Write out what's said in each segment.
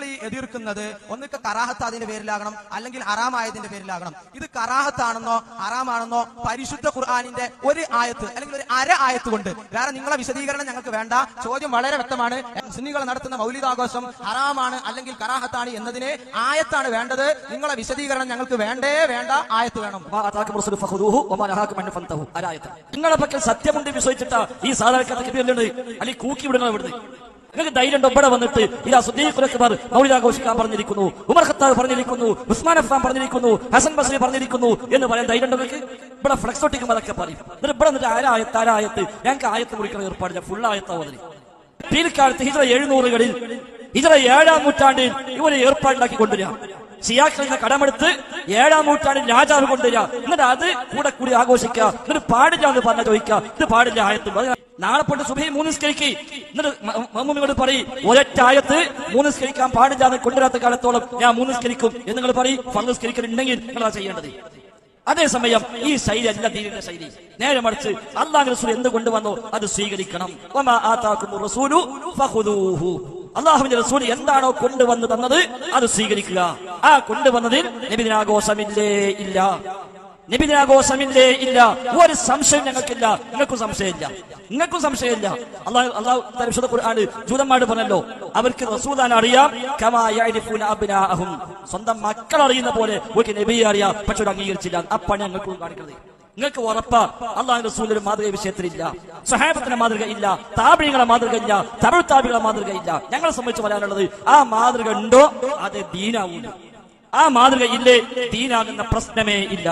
നിങ്ങൾ ഈ എതിർക്കുന്നത് ഒന്നിക്ക് കറാഹത്ത് അതിന്റെ പേരിലാകണം, അല്ലെങ്കിൽ ഹറാമായതിന്റെ പേരിലാകണം. ഇത് കറാഹത്താണെന്നോ ഹറാമാണെന്നോ പരിശുദ്ധ ഖുർആനിന്റെ ഒരു ആയത്ത് അല്ലെങ്കിൽ ഒരു അര ആയത്ത് കൊണ്ട് വേറെ നിങ്ങളെ വിശദീകരണം ഞങ്ങൾക്ക് വേണ്ട. ചോദ്യം വളരെ വ്യക്തമാണ്. സുന്നികൾ നടത്തുന്ന മൗലിദാഘോഷം ഹറാമാണ് അല്ലെങ്കിൽ കറാഹത്താണ് എന്നതിന് ആയത്താണ് വേണ്ടത്. നിങ്ങളെ വിശദീകരണം ഞങ്ങൾക്ക് വേണ്ടേ വേണ്ട, ആയത്ത് വേണം. നിങ്ങളെ പക്കൽ സത്യമുണ്ട് വിശ്വസിച്ചിട്ടാ ഈ സാധാരണക്കാർക്ക് അല്ലെങ്കിൽ കൂക്കി വിടുന്നത് ഇവിടുന്ന്. നിങ്ങൾക്ക് ധൈര്യം ഇവിടെ വന്നിട്ട് ഇതാ സുദ്ദീഖുൽ അക്ബർ മൗലിദാഘോഷിക്കാൻ പറഞ്ഞിരിക്കുന്നു, ഉമർ ഖത്താബ് പറഞ്ഞിരിക്കുന്നു, ഉസ്മാൻ അഫ്ഫാൻ പറഞ്ഞിരിക്കുന്നു, ഹസൻ ബസ്രി പറഞ്ഞിരിക്കുന്നു എന്ന് പറയാൻ ധൈര്യം നിങ്ങൾക്ക്? ഇവിടെ ഫ്ലെക്സ് ഒട്ടിക്കുമ്പോൾ അതൊക്കെ പറയും. എന്നിട്ട് ഇവിടെ വന്നിട്ട് ആരായത്ത് ഞങ്ങൾക്ക് ആയത്ത് കുറിക്കുന്ന ഏർപ്പാടില്ല, ഫുൾ ആയത്താവുന്നത്. പിൽക്കാലത്ത് ഹിജ്റ 700-കളിൽ ഹിജ്റ 7-ാം നൂറ്റാണ്ടിൽ ഇവരെ ഏർപ്പാടിലാക്കി കൊണ്ടുവരിക. ഷിയാക്കളിൽ നിന്ന് കടമെടുത്ത് 7-ാം നൂറ്റാണ്ടിൽ രാജാവ് കൊണ്ടുവരിക. എന്നിട്ട് അത് കൂടി ആഘോഷിക്കുക. എന്നിട്ട് പാടില്ല എന്ന് പറഞ്ഞ ചോദിക്കുക, ഇത് പാടില്ല ആയത്ത്. നാളെ പോയിട്ട് സുബഹി 3 നിസ്കരിക്ക്. എന്നിട്ട് മമ്മൂമിയോട് പറയും, ഒരൊറ്റ ആയത്ത് 3 നിസ്കരിക്കാൻ പാടില്ല എന്ന് കൊണ്ടുവരാത്ത കാലത്തോളം ഞാൻ 3 നിസ്കരിക്കും എന്ന് നിങ്ങൾ പറയും. ഫർദ് നിസ്കരിക്കലുണ്ടെങ്കിൽ നിങ്ങളാ ചെയ്യേണ്ടത്. അതേസമയം ഈ ശൈലി അല്ല ദീനിന്റെ ശൈലി. നേരെ മറിച്ച് അല്ലാഹു റസൂൽ എന്ത് കൊണ്ടുവന്നോ അത് സ്വീകരിക്കണം. വമാ ആതാകുമുർ റസൂലു ഫഖുദൂഹു. അല്ലാഹുവിന്റെ റസൂൽ എന്താണോ കൊണ്ടുവന്ന് തന്നത് അത് സ്വീകരിക്കുക. ആ കൊണ്ടുവന്നതിൽ നബിദിനാഘോഷമില്ലേ ഇല്ല, നബിദിനാഘോഷമില്ലേ ഇല്ല. ഒരു സംശയം ഞങ്ങൾക്കില്ല, നിങ്ങൾക്കും സംശയമില്ല, നിങ്ങൾക്കും സംശയമില്ല. അല്ലാഹു ഖുർആനിൽ ജൂതന്മാരോട് പറഞ്ഞല്ലോ, അവർക്ക് റസൂലാനെ അറിയാം, കമാ യഅരിഫൂന അബ്നാഅഹും. സ്വന്തം മക്കൾ അറിയുന്ന പോലെ ഒരു നബിയെ അറിയാം, പക്ഷെ ഒരു അംഗീകരിച്ചില്ല. അപ്പാണ് ഞങ്ങൾക്കും കാണിക്കുന്നത്. നിങ്ങൾക്ക് ഉറപ്പാ അല്ലാഹു റസൂലിന്റെ ഒരു മാതൃക വിഷയത്തിലില്ല, സ്വഹാബത്തിന്റെ മാതൃക ഇല്ല, താബിഈങ്ങളുടെ മാതൃക ഇല്ല, തബഉ താബിഈങ്ങളുടെ മാതൃക ഇല്ല. ഞങ്ങളെ സംബന്ധിച്ച് പറയാനുള്ളത് ആ മാതൃക ഉണ്ടോ അത് ദീനാവൂല. ആ മാതൃക ഇല്ലേ ദീനാകുന്ന പ്രശ്നമേ ഇല്ല.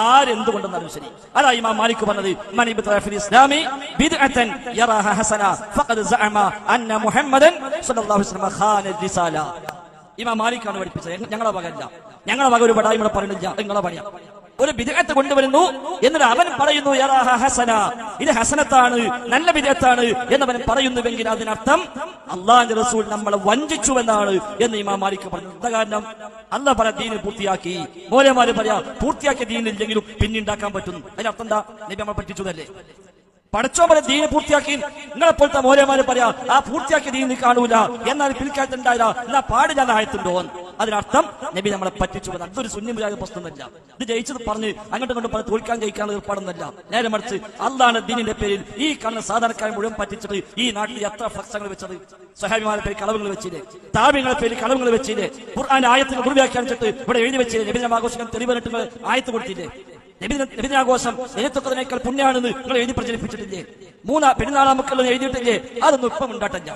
ആരെന്തുകൊണ്ടെന്നാലും ശരി. അതാ ഇമാം മാലിക് പറഞ്ഞത്, മൻ ഇബ്തദഅ ഫിൽ ഇസ്ലാമി ബിദ്അതൻ യറാഹ ഹസന ഫഖദ് സഅമ അന്ന മുഹമ്മദൻ സ്വല്ലല്ലാഹു അലൈഹി വസല്ലം ഖാന റിസാല. ഇമാം മാലിക്കാണ് പഠിപ്പിച്ചത്, ഞങ്ങളെ വകല്ല. ഞങ്ങളെ വക ഒരു പടായി ഇവിടെ പറയുന്നില്ല, നിങ്ങളെ പണിയാ. ഒരു ബിദ്അത്ത് കൊണ്ടുവരുന്നു എന്നിട്ട് അവൻ പറയുന്നു യറാഹ ഹസന, ഇത് ഹസനത്താണ്, നല്ല ബിദ്അത്താണ് എന്നവൻ പറയുന്നുവെങ്കിൽ അതിനർത്ഥം അല്ലാഹുവിന്റെ റസൂൽ നമ്മളെ വഞ്ചിച്ചുവെന്നാണ് എന്ന് ഇമാം മാലിക് പറഞ്ഞു. എന്താ കാരണം? അല്ലാഹു പറ ദീൻ പൂർത്തിയാക്കി. മൗലവിമാര് പറയാ പൂർത്തിയാക്കിയ ദീനില്ലെങ്കിലും പിന്നുണ്ടാക്കാൻ പറ്റുന്നു. അതിനർത്ഥം എന്താ? നബി നമ്മളെ പറ്റിച്ചതല്ലേ? പടച്ചോ പോലെ ദീന് പൂർത്തിയാക്കി. നിങ്ങളെപ്പോലത്തെ മൗലവിമാര് പറയാ ആ പൂർത്തിയാക്കിയ ദീനിൽ കാണൂല, എന്നാൽ പിൽക്കാലത്ത് ഉണ്ടായില്ല, എന്നാ പാടില്ല ആയത്തുണ്ടോ? അതിനർത്ഥം നബി നമ്മളെ പറ്റിച്ചു. അതൊരു സുന്നി മുജാഹിദ് പ്രശ്നമൊന്നുമല്ല. ഇത് ജയിച്ചത് പറഞ്ഞ് അങ്ങോട്ടും ഇങ്ങോട്ടും പറഞ്ഞ് തോൽക്കാൻ ജയിക്കാനുള്ള ഏർപ്പാടൊന്നുമല്ല. നേരെ മറിച്ച് അല്ലാഹുവിന്റെ ദീനിന്റെ പേരിൽ ഈ കാണുന്ന സാധാരണക്കാരെ മുഴുവൻ പറ്റിച്ചിട്ട് ഈ നാട്ടിൽ എത്ര ഫ്ലക്സങ്ങൾ വെച്ചത്. സ്വഹാബിമാരുടെ പേരിൽ കളവുകൾ വെച്ചില്ലേ, താബിഈങ്ങളുടെ പേരിൽ കളവുകൾ വെച്ചില്ലേ, ഖുർആന്റെ ആയത്തുകൾ ദുർവ്യാഖ്യാനിച്ചിട്ട് ഇവിടെ എഴുതി വെച്ചില്ലേ, നബിദിനം ആഘോഷിക്കാൻ തെളിവെന്നിട്ട് ആയത്ത് കൊടുത്തില്ലേ, നബിദിനാഘോഷം എനിക്കൊക്കതിനേക്കാൾ പുണ്യാണെന്ന് നിങ്ങൾ എഴുതി പ്രചരിപ്പിച്ചിട്ടില്ലേ, 3 പെരുന്നാളാമക്കളെന്ന് എഴുതിയിട്ടില്ലേ, അതൊന്നും ഇപ്പം ഉണ്ടാട്ടില്ല.